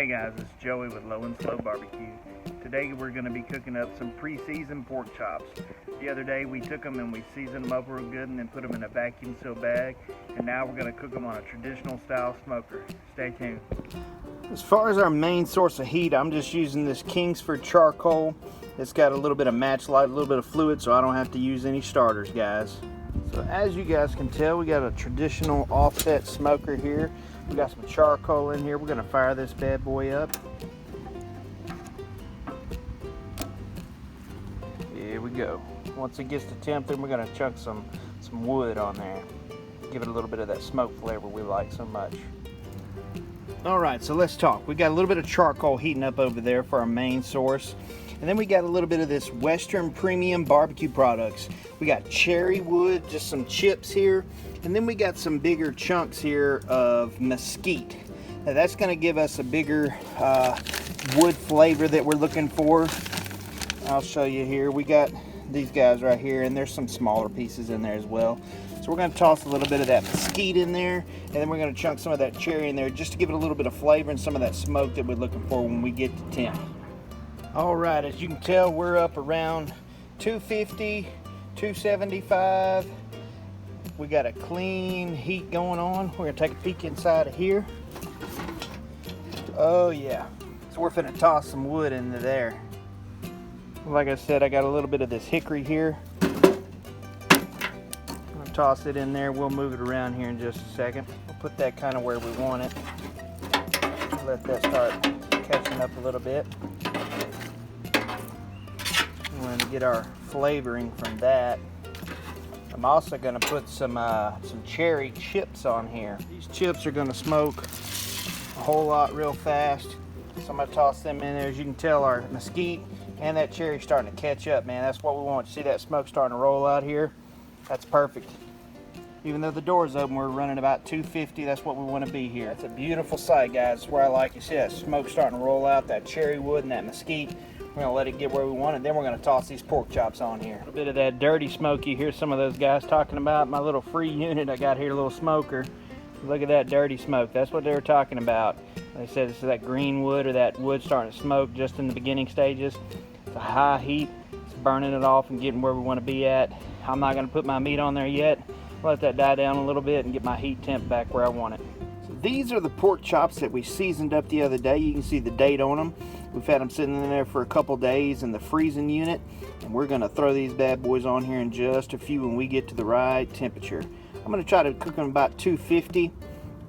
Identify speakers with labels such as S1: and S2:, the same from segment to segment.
S1: Hey guys, it's Joey with Low and Slow Barbecue. Today we're going to be cooking up some pre-seasoned pork chops. The other day we took them and we seasoned them up real good and then put them in a vacuum seal bag. And now we're going to cook them on a traditional style smoker. Stay tuned. As far as our main source of heat, I'm just using this Kingsford charcoal. It's got a little bit of match light, a little bit of fluid, so I don't have to use any starters, guys. So as you guys can tell, we got a traditional offset smoker here. We got some charcoal in here. We're gonna fire this bad boy up. Here we go. Once it gets to temp, then we're gonna chuck some wood on there. Give it a little bit of that smoke flavor we like so much. All right, so let's talk. We got a little bit of charcoal heating up over there for our main source. And then we got a little bit of this Western Premium Barbecue products. We got cherry wood, just some chips here. And then we got some bigger chunks here of mesquite. Now that's gonna give us a bigger wood flavor that we're looking for. I'll show you here. We got these guys right here, and there's some smaller pieces in there as well. So we're gonna toss a little bit of that mesquite in there, and then we're gonna chunk some of that cherry in there just to give it a little bit of flavor and some of that smoke that we're looking for when we get to temp. All right, as you can tell, we're up around 250, 275. We got a clean heat going on. We're gonna take a peek inside of here. Oh yeah. So we're finna toss some wood into there. Like I said, I got a little bit of this hickory here. I'm gonna toss it in there. We'll move it around here in just a second. We'll put that kind of where we want it. Let that start catching up a little bit. We're going to get our flavoring from that. I'm also going to put some cherry chips on here. These chips are going to smoke a whole lot real fast. So I'm going to toss them in there. As you can tell, our mesquite and that cherry starting to catch up, man. That's what we want. See that smoke starting to roll out here? That's perfect. Even though the door's open, we're running about 250. That's what we want to be here. That's a beautiful sight, guys. That's where I like it. See that smoke starting to roll out, that cherry wood and that mesquite. We're gonna let it get where we want it. Then we're gonna toss these pork chops on here. A little bit of that dirty smoke you hear some of those guys talking about. My little free unit I got here, a little smoker. Look at that dirty smoke. That's what they were talking about. They said it's that green wood or that wood starting to smoke just in the beginning stages. It's a high heat. It's burning it off and getting where we want to be at. I'm not gonna put my meat on there yet. Let that die down a little bit and get my heat temp back where I want it. So these are the pork chops that we seasoned up the other day. You can see the date on them. We've had them sitting in there for a couple days in the freezing unit, and we're gonna throw these bad boys on here in just a few when we get to the right temperature. I'm gonna try to cook them about 250,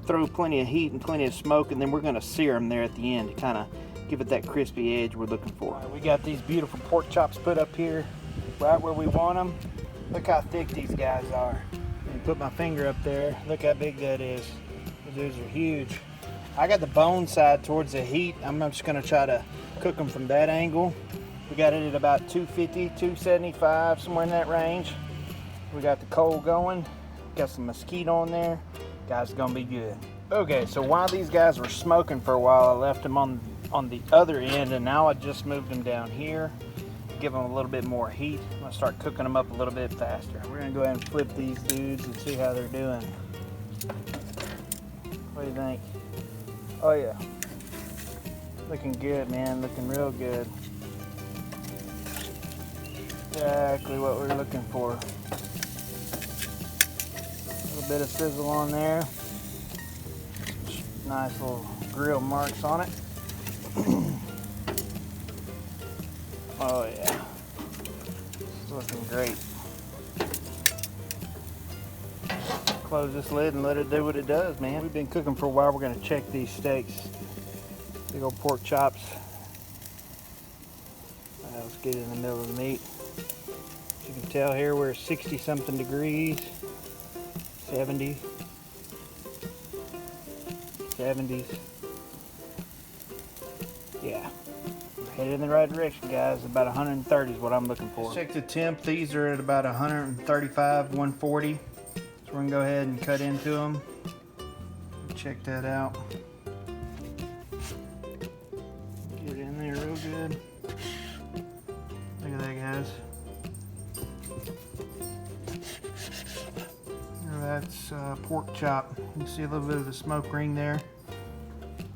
S1: throw plenty of heat and plenty of smoke, and then we're gonna sear them there at the end to kind of give it that crispy edge we're looking for. We got these beautiful pork chops put up here right where we want them. Look how thick these guys are. And put my finger up there. Look how big that is. Those are huge. I got the bone side towards the heat. I'm just gonna try to cook them from that angle. We got it at about 250, 275, somewhere in that range. We got the coal going. Got some mesquite on there. Guys, it's gonna be good. Okay, so while these guys were smoking for a while, I left them on the other end, and now I just moved them down here. Give them a little bit more heat. I'm gonna start cooking them up a little bit faster. We're gonna go ahead and flip these dudes and see how they're doing. What do you think? Oh yeah, looking good, man, looking real good. Exactly what we're looking for. A little bit of sizzle on there. Nice little grill marks on it. Oh yeah, it's looking great. Close this lid and let it do what it does, man. We've been cooking for a while. We're gonna check these steaks. Big old pork chops. Let's get in the middle of the meat. As you can tell here, we're 60 something degrees, 70, 70s. Yeah, we're headed in the right direction, guys. About 130 is what I'm looking for. Let's check the temp. These are at about 135, 140. We're gonna go ahead and cut into them. Check that out. Get it in there real good. Look at that, guys. Now that's pork chop. You can see a little bit of the smoke ring there.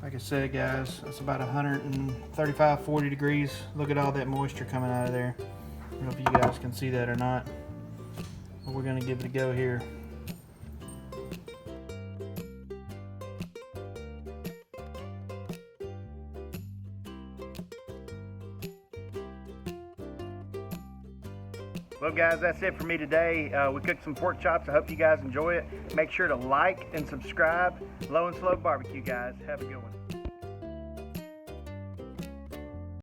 S1: Like I said, guys, it's about 135, 40 degrees. Look at all that moisture coming out of there. I don't know if you guys can see that or not, but we're gonna give it a go here. Well, guys, that's it for me today. We cooked some pork chops. I hope you guys enjoy it. Make sure to like and subscribe. Low and Slow Barbecue, guys. Have a good one.